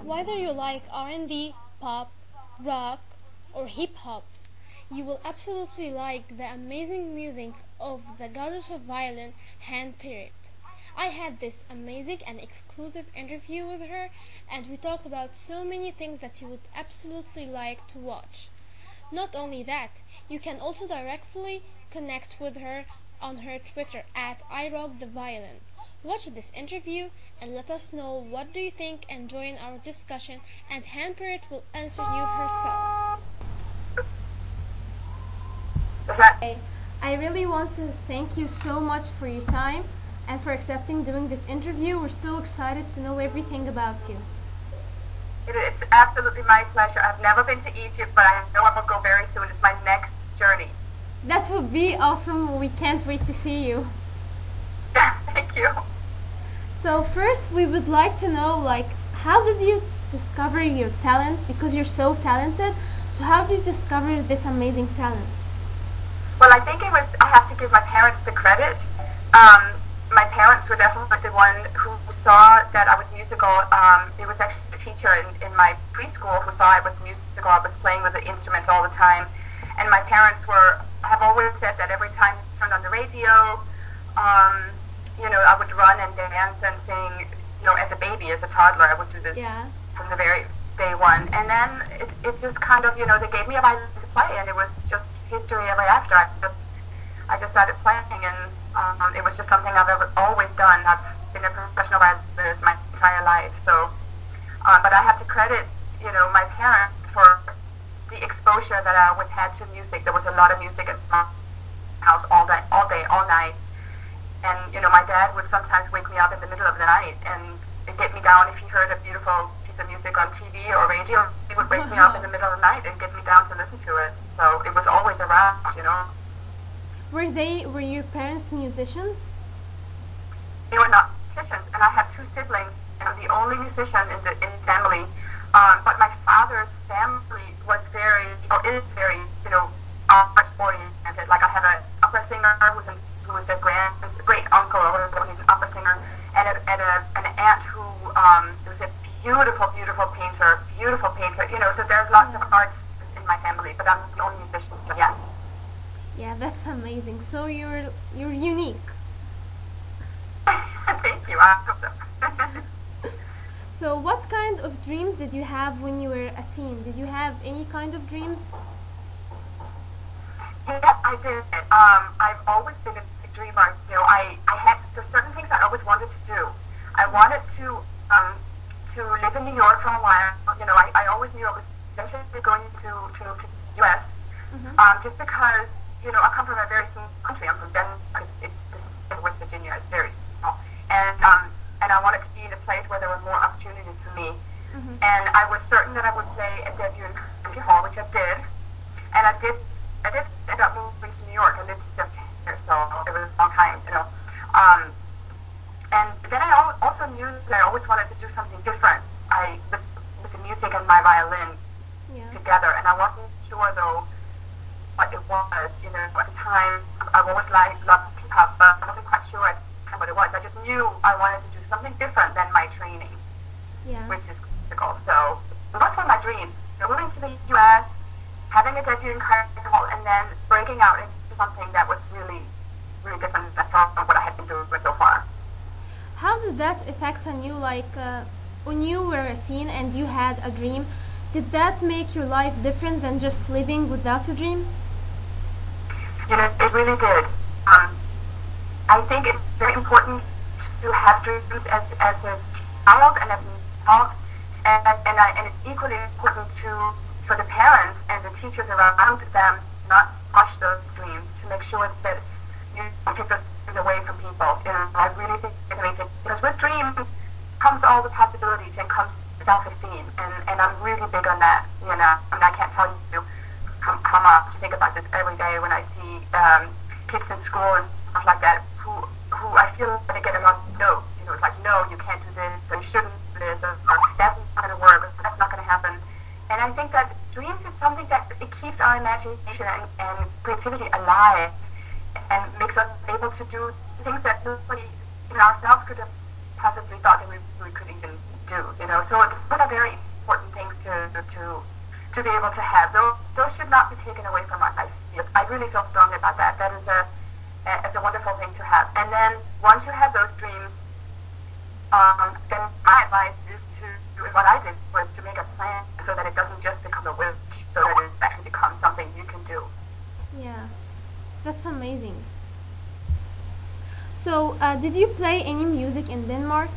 Whether you like R&B, pop, rock, or hip-hop, you will absolutely like the amazing music of the goddess of violin, Hanne-Berit. I had this amazing and exclusive interview with her, and we talked about so many things that you would absolutely like to watch. Not only that, you can also directly connect with her on her Twitter at @IRockTheViolin. Watch this interview and let us know what do you think and join our discussion, and Hanne-Berit will answer you herself. Okay. I really want to thank you so much for your time and for accepting doing this interview. We're so excited to know everything about you. It's absolutely my pleasure. I've never been to Egypt, but I know I will go very soon. It's my next journey. That would be awesome. We can't wait to see you. Thank you. So first we would like to know, how did you discover your talent? Because you're so talented. So how did you discover this amazing talent? Well, I think I have to give my parents the credit. My parents were definitely the one who saw that I was musical. It was actually a teacher in my preschool who saw I was musical. I was playing with the instruments all the time. And my parents have always said that every time I turned on the radio, I would run and dance and sing, as a baby, as a toddler. I would do this from the very day one. And then it just kind of, they gave me a violin to play, and it was just history ever after. I just started playing, and it was just something I've always done. I've been a professional violinist my entire life. So, but I have to credit, my parents for the exposure that I always had to music. There was a lot of music at my house all day, all night. And, my dad would sometimes wake me up in the middle of the night and get me down if he heard a beautiful piece of music on TV or radio. He would wake me up in the middle of the night and get me down to listen to it. So it was always around, Were your parents musicians? They were not musicians, and I have two siblings, and I'm the only musician in the family. But my father's family is very, arts oriented. Like I have an opera singer who is a great uncle, or whatever. He's an opera singer, and an aunt who was a beautiful painter. So there's lots of arts in my family, but I'm the only musician. So yeah. Yeah, that's amazing. So you're unique. Thank you. I hope so. So what kind of dreams did you have when you were a teen? Did you have any kind of dreams? Yes, I did. I've always been a big dreamer. There's certain things I always wanted to do. I wanted to live in New York for a while. I always knew I was eventually going to the U.S. Just because, I come from a very small country. I'm from Denver. It's West Virginia. It's very small. And I wanted to be in a place where there were more opportunities for me. And I was certain that I would stay at debut in Carnegie Hall, which I did. And I did end up moving to New York. I lived just here, so it was a long time, And then I also knew that I always wanted to do something different. With the music and my violin together, and I wasn't sure though what it was. At the time, I've always loved hip-hop, but I wasn't quite sure at the time what it was. I just knew I wanted to do something different than my training, which is classical. So those were my dreams. Moving to the U.S., having a debut in Carnegie Hall, and then breaking out into something that was really, really different from what I had been doing so far. How did that affect on you? When you were a teen and you had a dream, did that make your life different than just living without a dream? It really did. I think it's very important to have dreams as a child and as an adult, and it's equally important for the parents and the teachers around them not crush those dreams, to make sure that you don't take those dreams away from people. I really think it's amazing, because with dreams comes all the possibilities and comes self-esteem, and I'm really big on that. I can't tell you how much I think about this every day when I see kids in school and stuff like that who I feel like they get a lot of no. It's like, no, you can't do this, or you shouldn't do this, or that's not going to work, or that's not going to happen. And I think that dreams is something that it keeps our imagination and creativity alive and makes us able to do things that nobody, even ourselves, could have possibly thought that we could even do. So those are very important things to be able to have. Those should not be taken away from us. I really feel strongly about that. That is it's a wonderful thing to have. And then once you have those dreams, then my advice is what I did was to make a plan so that it doesn't just become a wish, so that it actually becomes something you can do. Yeah, that's amazing. So, did you play any music in Denmark?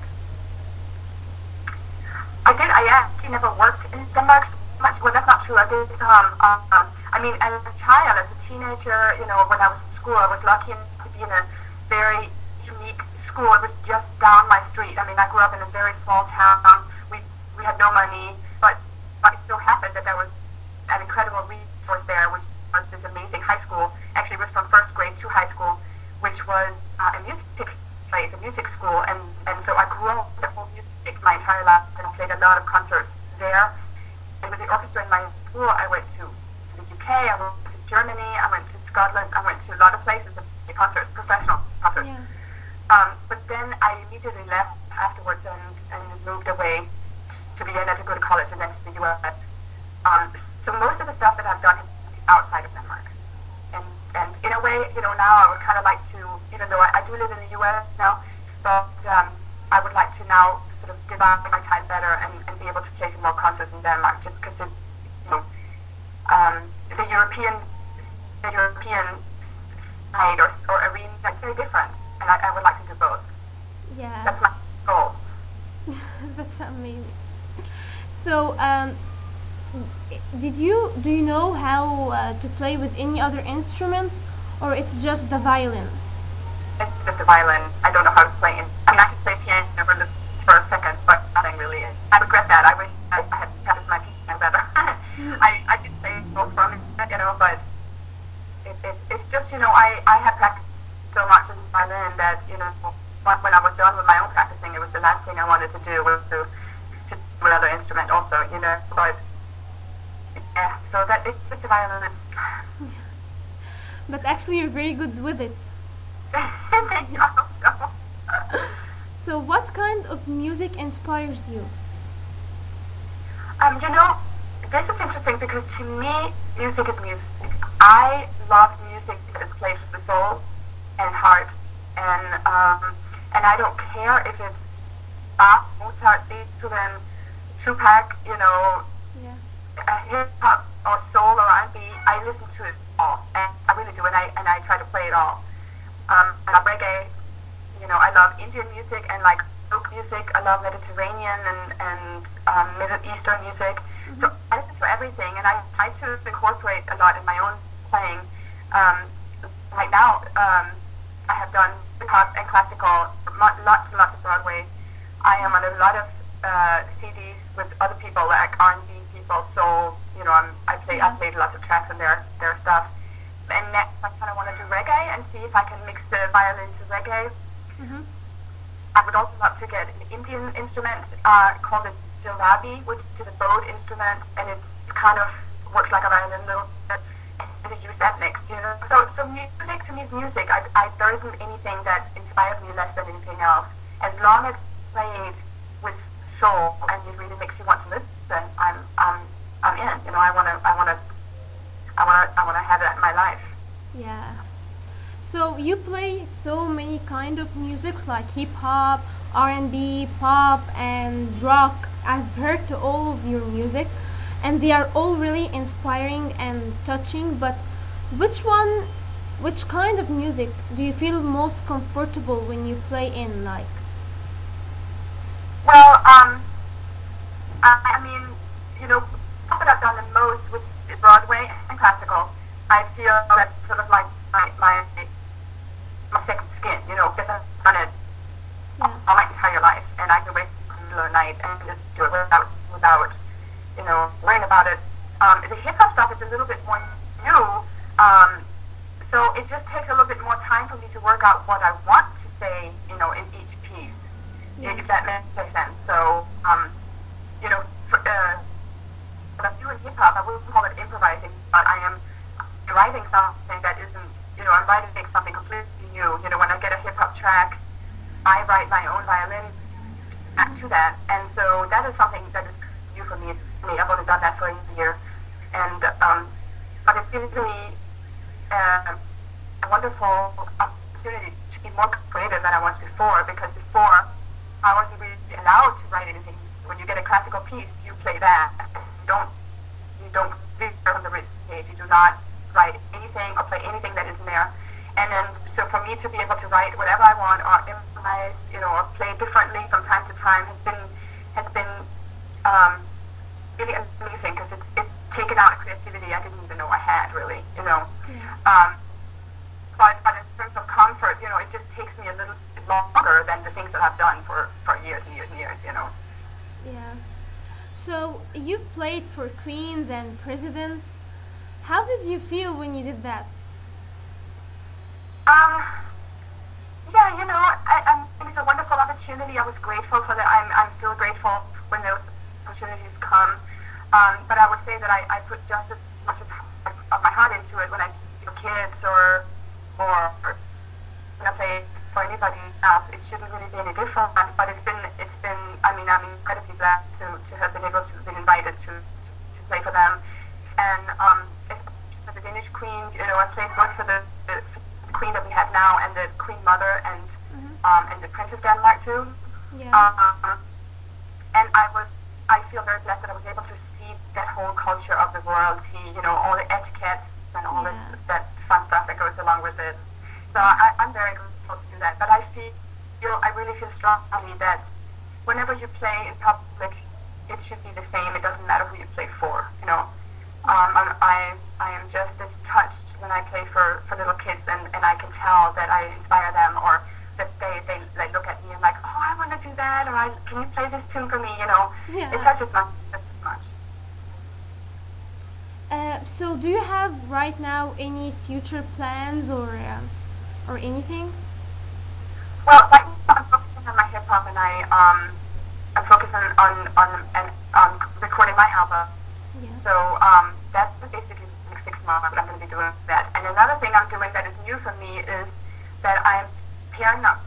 I did. I actually never worked in Denmark much. Well, that's not true. I did. I mean, as a child, as a teenager, when I was in school, I was lucky enough to be in a very unique school. It was just down my street. I mean, I grew up in a very small town. We had no money, but it so happened that there was an incredible resource there, which was this amazing high school. Actually, it was from first grade to high school, which was a music place, a music school, and so I grew up with whole music my entire life, and I played a lot of concerts there. And with the orchestra in my school, I went to the UK, I went to Germany, I went to Scotland, I went to a lot of places to play concerts, professional concerts. Yeah. But then I immediately left afterwards and moved away to Vienna to go to college and then to the US. So most of the stuff that I've done is outside of Denmark. And in a way, now I would kind of like to, even though I do live in the US now, but I would like to now sort of divide my time better and be able to play some more concerts in Denmark, just because it's, the European side or arena is very different, and I would like to do both. Yeah. That's my goal. That's amazing. So, do you know how to play with any other instruments, or it's just the violin? It's just the violin. I don't know how to play it. I mean, I can play piano for a second, but nothing really. I regret that. I wish I had practiced my piano better. I did play both from it, but it's just, I had practiced so much in the violin that, when I was done with my own practicing, it was the last thing I wanted to do was to do another instrument also, but yeah, so that it's just the violin. But actually you're very good with it. Thank you. So what kind of music inspires you? This is interesting because to me, music is music. I love music that plays with the soul and heart, and I don't care if it's Bach, Mozart, Beethoven, Tupac, Yeah. Hip hop or soul or R&B. I listen to it all, and I really do, and I try to play it all. I love reggae. I love Indian music and like folk music. I love Mediterranean and Middle Eastern music. Mm-hmm. So I listen to everything, and I try to incorporate a lot in my own playing. Right now, I have done hip hop and classical, lots and lots of Broadway. I am on a lot of CDs with other people, like R&B people, soul. I played lots of tracks in their stuff. And next, I kind of want to do reggae and see if I can mix the violin to reggae. Mm-hmm. I would also love to get an Indian instrument called the jalabi, which is a bowed instrument, and it kind of works like a violin a little bit, and to use that next. So music to me is music. There isn't anything that inspires me less than anything else. As long as it's played with soul and it really makes you want to listen, I'm in. I want to have that in my life. Yeah. So you play so many kind of musics like hip hop, R&B, pop, and rock. I've heard to all of your music, and they are all really inspiring and touching. But which kind of music do you feel most comfortable when you play in? Like? Well, I mean, what I've done the most with Broadway and classical. I feel that's sort of like my second skin, because I've done it all my entire life, and I can wake up in the middle of the night and just do it without worrying about it. The hip hop stuff is a little bit more new, so it just takes a little bit more time for me to work out what I want to say, in each piece, if that makes sense. So, what I'm doing hip hop hop. I wouldn't call it improvising, but I am writing something that isn't, I'm writing something completely new. When I get a hip hop track, I write my own violin to that, and so that is something that is new for me. I've only done that for a year, and but it's given me a wonderful opportunity to be more creative than I was before, because before I wasn't really allowed to write anything. When you get a classical piece, you play that. You don't read from the written page. You do not write anything or play anything that isn't there. And then, so for me to be able to write whatever I want or improvise, or play differently from time to time has been really amazing, because it's taken out a creativity I didn't even know I had, really. Yeah. But in terms of comfort, it just takes me a little bit longer than the things that I've done for years and years and years. Yeah. So you've played for queens and presidents. How did you feel when you did that? Yeah, I think it's a wonderful opportunity. I was grateful for that. I'm still grateful when those opportunities come. But I would say that I put just as much of my heart into it when I do kids or when I play for anybody else. It shouldn't really be any different. But it's been. I'm incredibly blessed to have been able to be invited to play for them. And for the Danish queen, I played both for the queen that we have now and the queen mother and the prince of Denmark too. Yeah. And I feel very blessed that I was able to see that whole culture of the royalty, all the etiquette and all that fun stuff that goes along with it. So I'm very grateful to do that. But I really feel strongly that whenever you play in public, it should be the same. It doesn't matter who you play for. I am just as touched when I play for little kids, and I can tell that I inspire them, or that they like look at me and like, oh, I want to do that, or can you play this tune for me? Yeah. It touches me just as much. So do you have right now any future plans or anything? Well, right now I'm focusing on my hip hop, and I'm focusing on recording my album. Yeah. So that's basically the next 6 months that I'm going to be doing that. And another thing I'm doing that is new for me is that I'm teaming up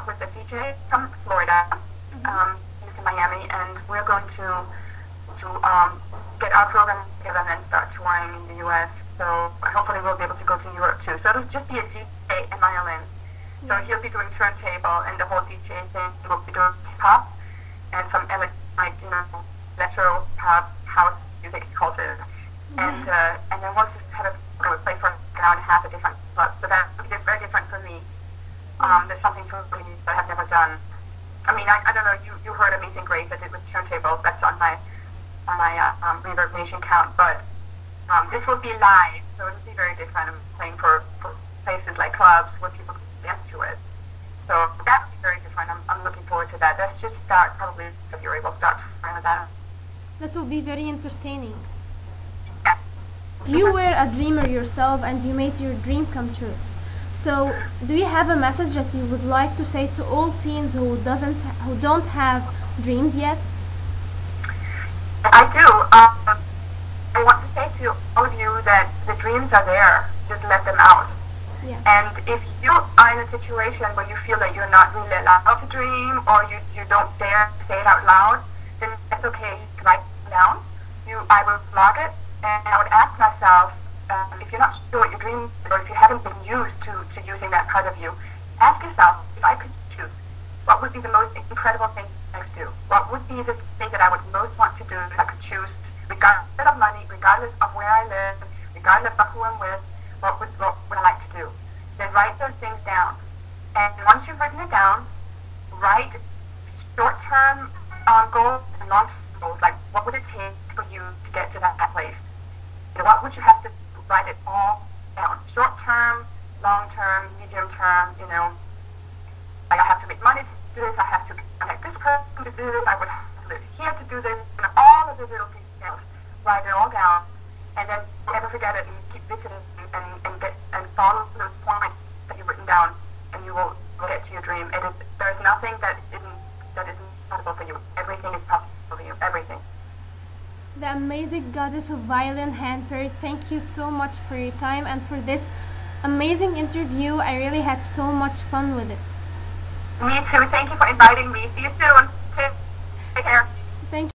with a DJ from Florida, he's in Miami, and we're going to get our program together and then start touring in the U.S. So hopefully we'll be able to go to Europe too. So it'll just be a DJ and violin. So he'll be doing turntable, and the whole DJ thing will be doing pop and some electro pop house music, he calls it. And then we'll just have we'll play for an hour and a half at different clubs. So that will be very different for me. There's something for me that I've never done. I don't know, you heard Amazing Grace I did with turntables. That's on my Reverb Nation count, but this will be live, so it'll be very different. I'm playing for places like clubs where people can dance to it. So that will be very different. I'm looking forward to that. That's just start probably February. We'll start trying with that. That will be very entertaining. Yeah. You were a dreamer yourself, and you made your dream come true. So, do you have a message that you would like to say to all teens who don't have dreams yet? I do. I want to say to all of you that the dreams are there. Just let them out. Yeah. And if you are in a situation where you feel that you're not really allowed to dream, or you don't dare say it out loud, then that's okay. You can write it down. I will log it, and I would ask myself, if you're not sure what your dream is, or if you haven't been used to using that part of you, ask yourself, if I could choose, what would be the most incredible thing I could do? What would be the thing that I would most want to do if I could choose, regardless of money, regardless of where I live, regardless of who I'm with, what would I like to do? Then write those things down. And once you've written it down, write short-term goals and long-term goals, like what would it take for you to get to that place? What would you have to write it all down? Short-term, long-term, medium-term, like I have to make money to do this, I have to connect this person to do this, I would have to live here to do this, and all of the little details, write it all down, and then never forget it, and keep visiting and follow those points that you've written down, and you will get to your dream. There's nothing that isn't possible for you. Everything is possible for you. Everything. The amazing goddess of violin, Hanne-Berit, thank you so much for your time and for this amazing interview. I really had so much fun with it. Me too. Thank you for inviting me.